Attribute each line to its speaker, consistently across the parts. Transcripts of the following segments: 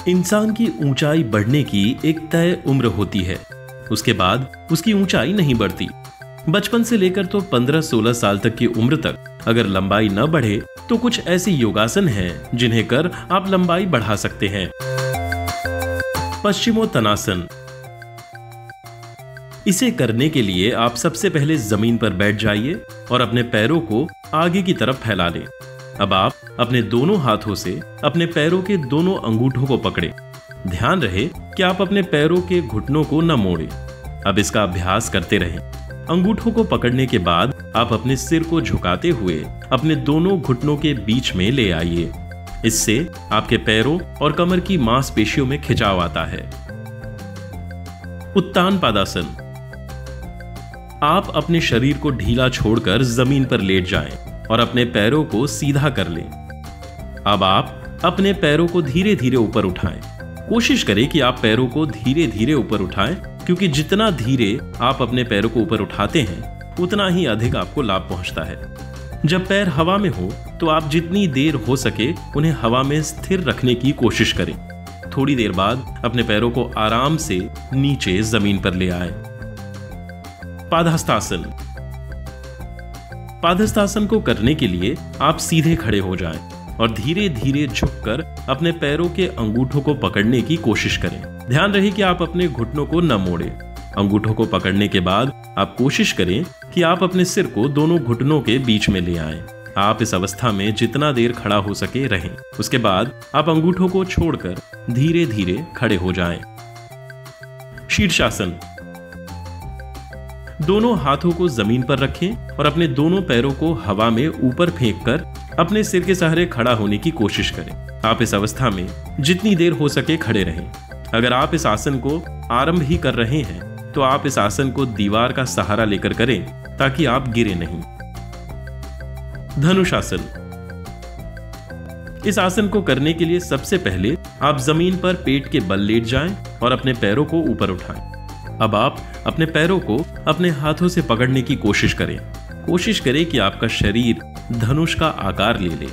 Speaker 1: इंसान की ऊंचाई बढ़ने की एक तय उम्र होती है, उसके बाद उसकी ऊंचाई नहीं बढ़ती। बचपन से लेकर तो 15-16 साल तक की उम्र तक अगर लंबाई न बढ़े तो कुछ ऐसे योगासन हैं जिन्हें कर आप लंबाई बढ़ा सकते हैं। पश्चिमोत्तानासन। इसे करने के लिए आप सबसे पहले जमीन पर बैठ जाइए और अपने पैरों को आगे की तरफ फैला लें। अब आप अपने दोनों हाथों से अपने पैरों के दोनों अंगूठों को पकड़ें। ध्यान रहे कि आप अपने पैरों के घुटनों को न मोड़ें। अब इसका अभ्यास करते रहें। अंगूठों को पकड़ने के बाद आप अपने सिर को झुकाते हुए अपने दोनों घुटनों के बीच में ले आइए। इससे आपके पैरों और कमर की मांसपेशियों में खिंचाव आता है। उत्तान पादासन। आप अपने शरीर को ढीला छोड़कर जमीन पर लेट जाएं और अपने पैरों को सीधा कर लें। अब आप अपने पैरों को धीरे धीरे ऊपर उठाएं। कोशिश करें कि आप पैरों को धीरे धीरे ऊपर उठाएं, क्योंकि जितना धीरे आप अपने पैरों को ऊपर उठाते हैं उतना ही अधिक आपको लाभ पहुंचता है। जब पैर हवा में हो तो आप जितनी देर हो सके उन्हें हवा में स्थिर रखने की कोशिश करें। थोड़ी देर बाद अपने पैरों को आराम से नीचे जमीन पर ले आए। पादहस्तासन। पादहस्तासन को करने के लिए आप सीधे खड़े हो जाएं और धीरे धीरे झुककर अपने पैरों के अंगूठों को पकड़ने की कोशिश करें। ध्यान रहे कि आप अपने घुटनों को न मोड़ें। अंगूठों को पकड़ने के बाद आप कोशिश करें कि आप अपने सिर को दोनों घुटनों के बीच में ले आएं। आप इस अवस्था में जितना देर खड़ा हो सके रहें। उसके बाद आप अंगूठों को छोड़कर धीरे धीरे खड़े हो जाएं। शीर्षासन। दोनों हाथों को जमीन पर रखें और अपने दोनों पैरों को हवा में ऊपर फेंककर अपने सिर के सहारे खड़ा होने की कोशिश करें। आप इस अवस्था में जितनी देर हो सके खड़े रहें। अगर आप इस आसन को आरंभ ही कर रहे हैं तो आप इस आसन को दीवार का सहारा लेकर करें ताकि आप गिरे नहीं। धनुषासन। इस आसन को करने के लिए सबसे पहले आप जमीन पर पेट के बल लेट जाएं और अपने पैरों को ऊपर उठाएं। अब आप अपने पैरों को अपने हाथों से पकड़ने की कोशिश करें। कोशिश करें कि आपका शरीर धनुष का आकार ले ले।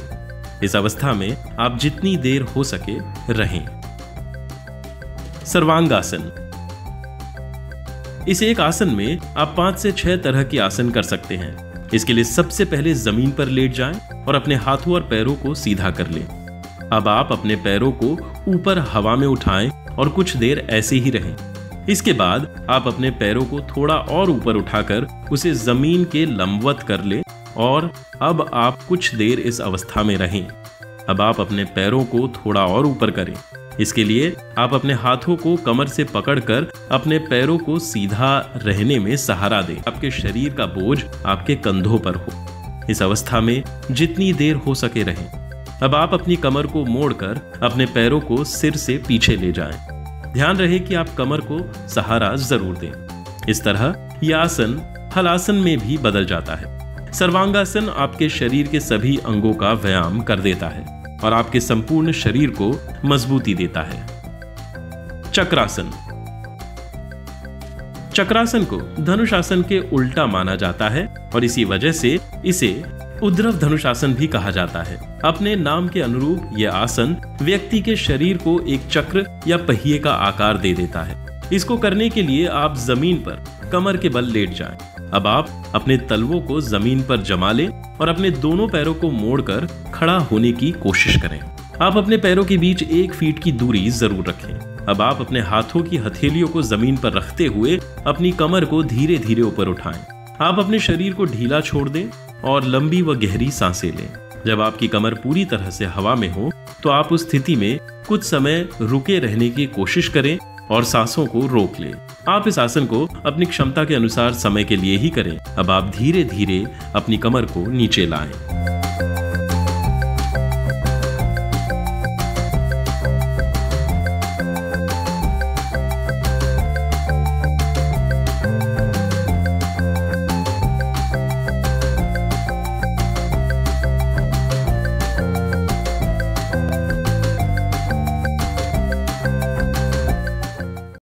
Speaker 1: इस अवस्था में आप जितनी देर हो सके रहें। सर्वांगासन। इस एक आसन में आप 5 से 6 तरह की आसन कर सकते हैं। इसके लिए सबसे पहले जमीन पर लेट जाएं और अपने हाथों और पैरों को सीधा कर लें। अब आप अपने पैरों को ऊपर हवा में उठाएं और कुछ देर ऐसे ही रहें। इसके बाद आप अपने पैरों को थोड़ा और ऊपर उठाकर उसे जमीन के लंबवत कर लें और अब आप कुछ देर इस अवस्था में रहें। अब आप अपने पैरों को थोड़ा और ऊपर करें। इसके लिए आप अपने हाथों को कमर से पकड़कर अपने पैरों को सीधा रहने में सहारा दें। आपके शरीर का बोझ आपके कंधों पर हो। इस अवस्था में जितनी देर हो सके रहें। अब आप अपनी कमर को मोड़कर अपने पैरों को सिर से पीछे ले जाएं। ध्यान रहे कि आप कमर को सहारा जरूर दें। इस तरह यह आसन हलासन में भी बदल जाता है। सर्वांगासन आपके शरीर के सभी अंगों का व्यायाम कर देता है और आपके संपूर्ण शरीर को मजबूती देता है। चक्रासन। चक्रासन को धनुषासन के उल्टा माना जाता है और इसी वजह से इसे उद्रव धनुषासन भी कहा जाता है। अपने नाम के अनुरूप यह आसन व्यक्ति के शरीर को एक चक्र या पहिए का आकार दे देता है। इसको करने के लिए आप जमीन पर कमर के बल लेट जाएं। अब आप अपने तलवों को जमीन पर जमा लें और अपने दोनों पैरों को मोड़कर खड़ा होने की कोशिश करें। आप अपने पैरों के बीच 1 फीट की दूरी जरूर रखें। अब आप अपने हाथों की हथेलियों को जमीन पर रखते हुए अपनी कमर को धीरे धीरे ऊपर उठाएं। आप अपने शरीर को ढीला छोड़ दें और लंबी व गहरी सांसें लें। जब आपकी कमर पूरी तरह से हवा में हो तो आप उस स्थिति में कुछ समय रुके रहने की कोशिश करें और सांसों को रोक लें। आप इस आसन को अपनी क्षमता के अनुसार समय के लिए ही करें। अब आप धीरे धीरे अपनी कमर को नीचे लाएं।